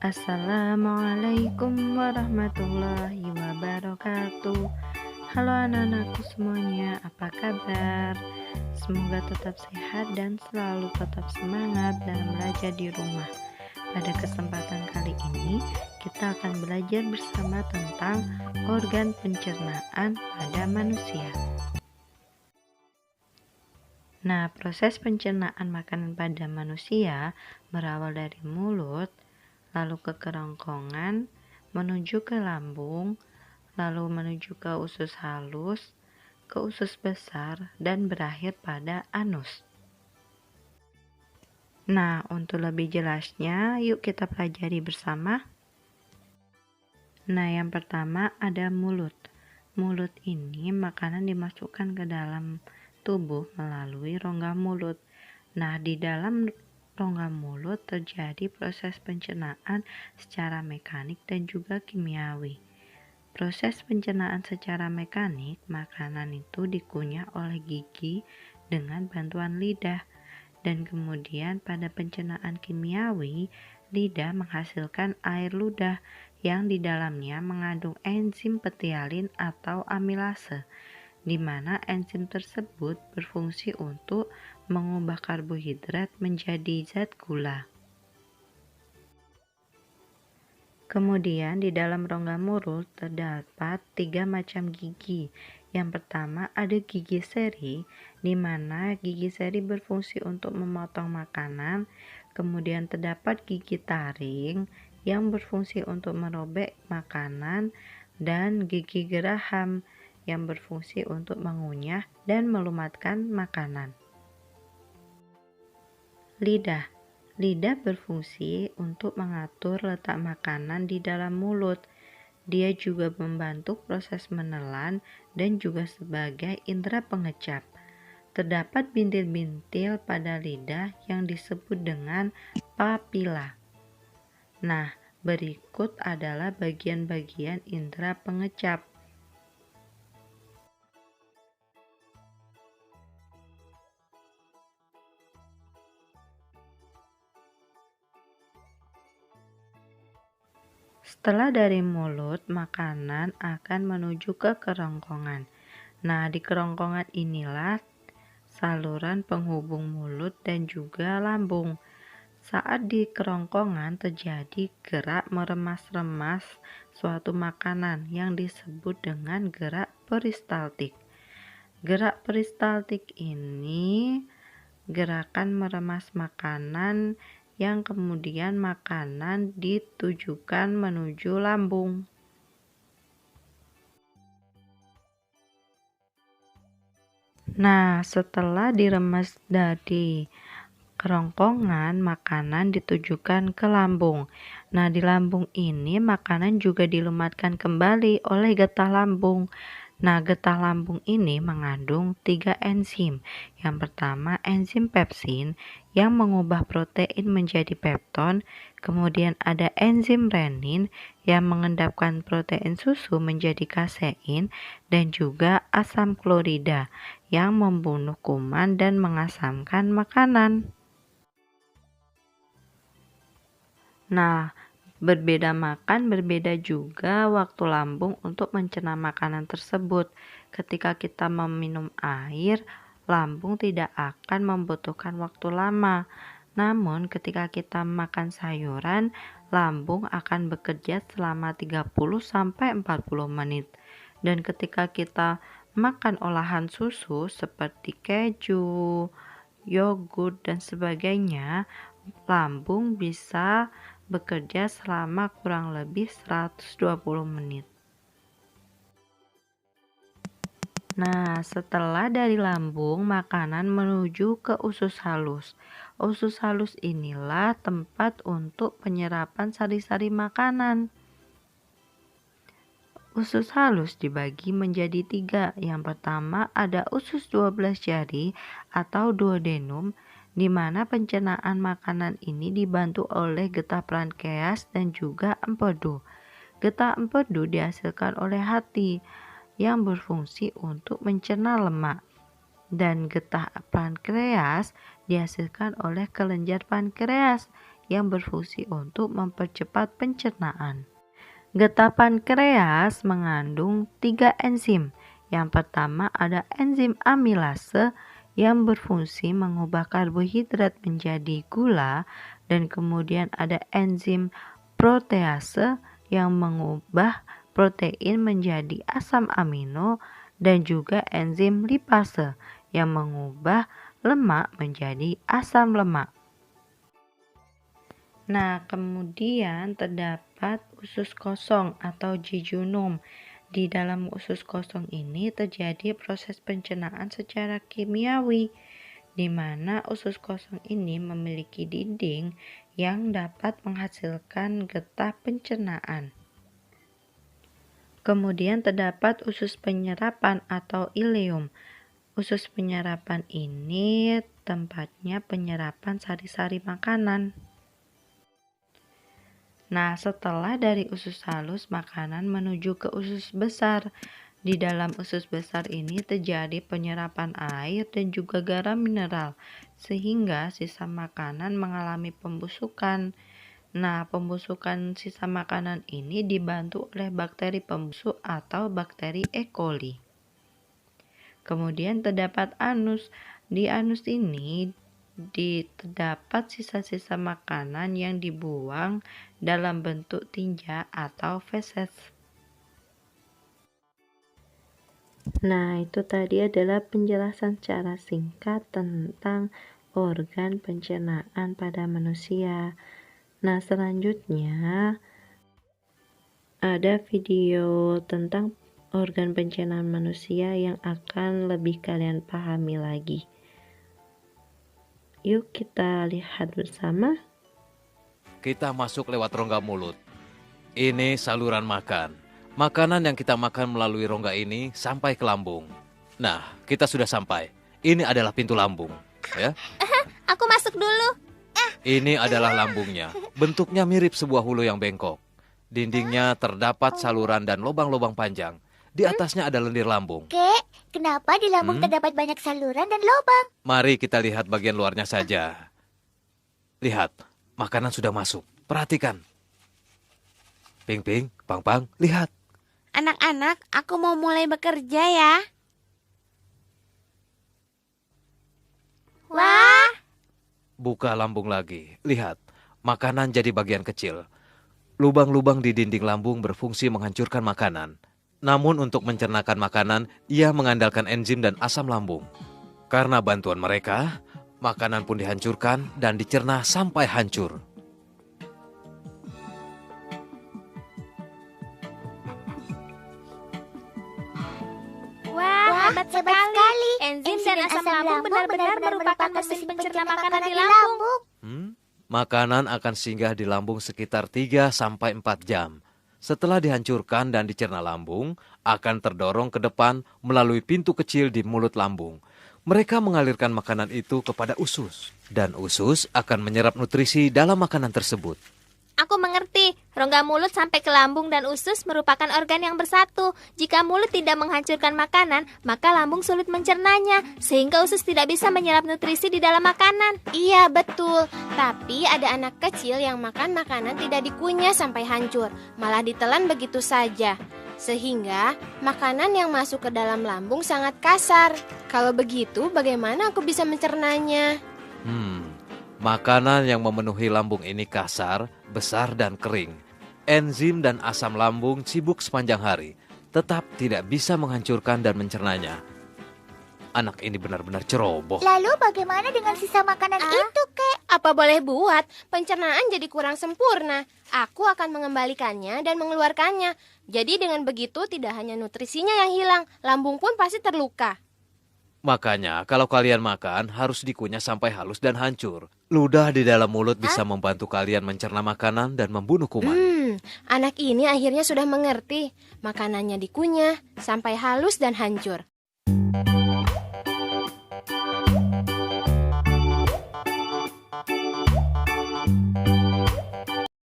Assalamualaikum warahmatullahi wabarakatuh. Halo anak-anakku semuanya, apa kabar? Semoga tetap sehat dan selalu tetap semangat dalam belajar di rumah. Pada kesempatan kali ini, kita akan belajar bersama tentang organ pencernaan pada manusia. Nah, proses pencernaan makanan pada manusia berawal dari mulut, lalu ke kerongkongan, menuju ke lambung, lalu menuju ke usus halus, ke usus besar, dan berakhir pada anus. Nah, untuk lebih jelasnya, yuk kita pelajari bersama. Nah, yang pertama ada mulut. Mulut ini makanan dimasukkan ke dalam tubuh melalui rongga mulut. Nah, di dalam rongga mulut terjadi proses pencernaan secara mekanik dan juga kimiawi. Proses pencernaan secara mekanik, makanan itu dikunyah oleh gigi dengan bantuan lidah. Dan kemudian pada pencernaan kimiawi, lidah menghasilkan air ludah yang di dalamnya mengandung enzim petialin atau amilase, di mana enzim tersebut berfungsi untuk mengubah karbohidrat menjadi zat gula. Kemudian di dalam rongga mulut terdapat 3 macam gigi. Yang pertama ada gigi seri, di mana gigi seri berfungsi untuk memotong makanan. Kemudian terdapat gigi taring yang berfungsi untuk merobek makanan, dan gigi geraham yang berfungsi untuk mengunyah dan melumatkan makanan. Lidah. Lidah berfungsi untuk mengatur letak makanan di dalam mulut. Dia juga membantu proses menelan dan juga sebagai indera pengecap. Terdapat bintil-bintil pada lidah yang disebut dengan papila. Nah, berikut adalah bagian-bagian indera pengecap. Setelah dari mulut, makanan akan menuju ke kerongkongan. Nah, di kerongkongan inilah saluran penghubung mulut dan juga lambung. Saat di kerongkongan terjadi gerak meremas-remas suatu makanan yang disebut dengan gerak peristaltik. Gerak peristaltik ini gerakan meremas makanan yang kemudian makanan ditujukan menuju lambung. Nah, setelah diremas dari kerongkongan, makanan ditujukan ke lambung. Nah, di lambung ini makanan juga dilumatkan kembali oleh getah lambung. Nah, getah lambung ini mengandung 3 enzim. Yang pertama, enzim pepsin yang mengubah protein menjadi pepton. Kemudian ada enzim renin yang mengendapkan protein susu menjadi kasein, dan juga asam klorida yang membunuh kuman dan mengasamkan makanan. Nah, berbeda makan, berbeda juga waktu lambung untuk mencerna makanan tersebut. Ketika kita meminum air, lambung tidak akan membutuhkan waktu lama. Namun, ketika kita makan sayuran, lambung akan bekerja selama 30-40 menit. Dan ketika kita makan olahan susu seperti keju, yogurt, dan sebagainya, lambung bisa bekerja selama kurang lebih 120 menit. Nah, setelah dari lambung, makanan menuju ke usus halus. Usus halus inilah tempat untuk penyerapan sari-sari makanan. Usus halus dibagi menjadi 3. Yang pertama ada usus 12 jari atau duodenum, di mana pencernaan makanan ini dibantu oleh getah pankreas dan juga empedu. Getah empedu dihasilkan oleh hati yang berfungsi untuk mencerna lemak, dan getah pankreas dihasilkan oleh kelenjar pankreas yang berfungsi untuk mempercepat pencernaan. Getah pankreas mengandung 3 enzim. Yang pertama ada enzim amilase yang berfungsi mengubah karbohidrat menjadi gula, dan kemudian ada enzim protease yang mengubah protein menjadi asam amino, dan juga enzim lipase yang mengubah lemak menjadi asam lemak. Nah, kemudian terdapat usus kosong atau jejunum. Di dalam usus kosong ini terjadi proses pencernaan secara kimiawi, di mana usus kosong ini memiliki dinding yang dapat menghasilkan getah pencernaan. Kemudian terdapat usus penyerapan atau ileum. Usus penyerapan ini tempatnya penyerapan sari-sari makanan. Nah, setelah dari usus halus makanan menuju ke usus besar. Di dalam usus besar ini terjadi penyerapan air dan juga garam mineral, sehingga sisa makanan mengalami pembusukan. Nah, pembusukan sisa makanan ini dibantu oleh bakteri pembusuk atau bakteri E. coli. Kemudian terdapat anus. Di anus ini terdapat sisa-sisa makanan yang dibuang dalam bentuk tinja atau feses. Nah, itu tadi adalah penjelasan secara singkat tentang organ pencernaan pada manusia. Nah, selanjutnya ada video tentang organ pencernaan manusia yang akan lebih kalian pahami lagi. Yuk kita lihat bersama. Kita masuk lewat rongga mulut. Ini saluran makan. Makanan yang kita makan melalui rongga ini sampai ke lambung. Nah, kita sudah sampai. Ini adalah pintu lambung, ya. Aku masuk dulu. Ini adalah lambungnya. Bentuknya mirip sebuah hulu yang bengkok. Dindingnya terdapat saluran dan lubang-lubang panjang. Di atasnya ada lendir lambung. Kek, kenapa di lambung terdapat banyak saluran dan lubang? Mari kita lihat bagian luarnya saja. Lihat, makanan sudah masuk. Perhatikan. Ping, Ping, Pang, Pang, lihat. Anak-anak, aku mau mulai bekerja ya. Wah, Buka lambung lagi. Lihat, makanan jadi bagian kecil. Lubang-lubang di dinding lambung berfungsi menghancurkan makanan. Namun untuk mencernakan makanan, ia mengandalkan enzim dan asam lambung. Karena bantuan mereka, makanan pun dihancurkan dan dicerna sampai hancur. wah, hebat sekali. Enzim dan asam lambung benar-benar merupakan mesin pencerna makanan di lambung. Makanan akan singgah di lambung sekitar 3-4 jam. Setelah dihancurkan dan dicerna lambung, akan terdorong ke depan melalui pintu kecil di mulut lambung. Mereka mengalirkan makanan itu kepada usus. Dan usus akan menyerap nutrisi dalam makanan tersebut. Aku mengerti. Rongga mulut sampai ke lambung dan usus merupakan organ yang bersatu. Jika mulut tidak menghancurkan makanan, maka lambung sulit mencernanya, sehingga usus tidak bisa menyerap nutrisi di dalam makanan. Iya, betul. Tapi ada anak kecil yang makan makanan tidak dikunyah sampai hancur, malah ditelan begitu saja. Sehingga makanan yang masuk ke dalam lambung sangat kasar. Kalau begitu, bagaimana aku bisa mencernanya? Makanan yang memenuhi lambung ini kasar, besar, dan kering. Enzim dan asam lambung sibuk sepanjang hari, tetap tidak bisa menghancurkan dan mencernanya. Anak ini benar-benar ceroboh. Lalu bagaimana dengan sisa makanan itu, Kek? Apa boleh buat? Pencernaan jadi kurang sempurna. Aku akan mengembalikannya dan mengeluarkannya. Jadi dengan begitu tidak hanya nutrisinya yang hilang, lambung pun pasti terluka. Makanya kalau kalian makan harus dikunyah sampai halus dan hancur. Ludah di dalam mulut bisa membantu kalian mencerna makanan dan membunuh kuman. Anak ini akhirnya sudah mengerti. Makanannya dikunyah sampai halus dan hancur.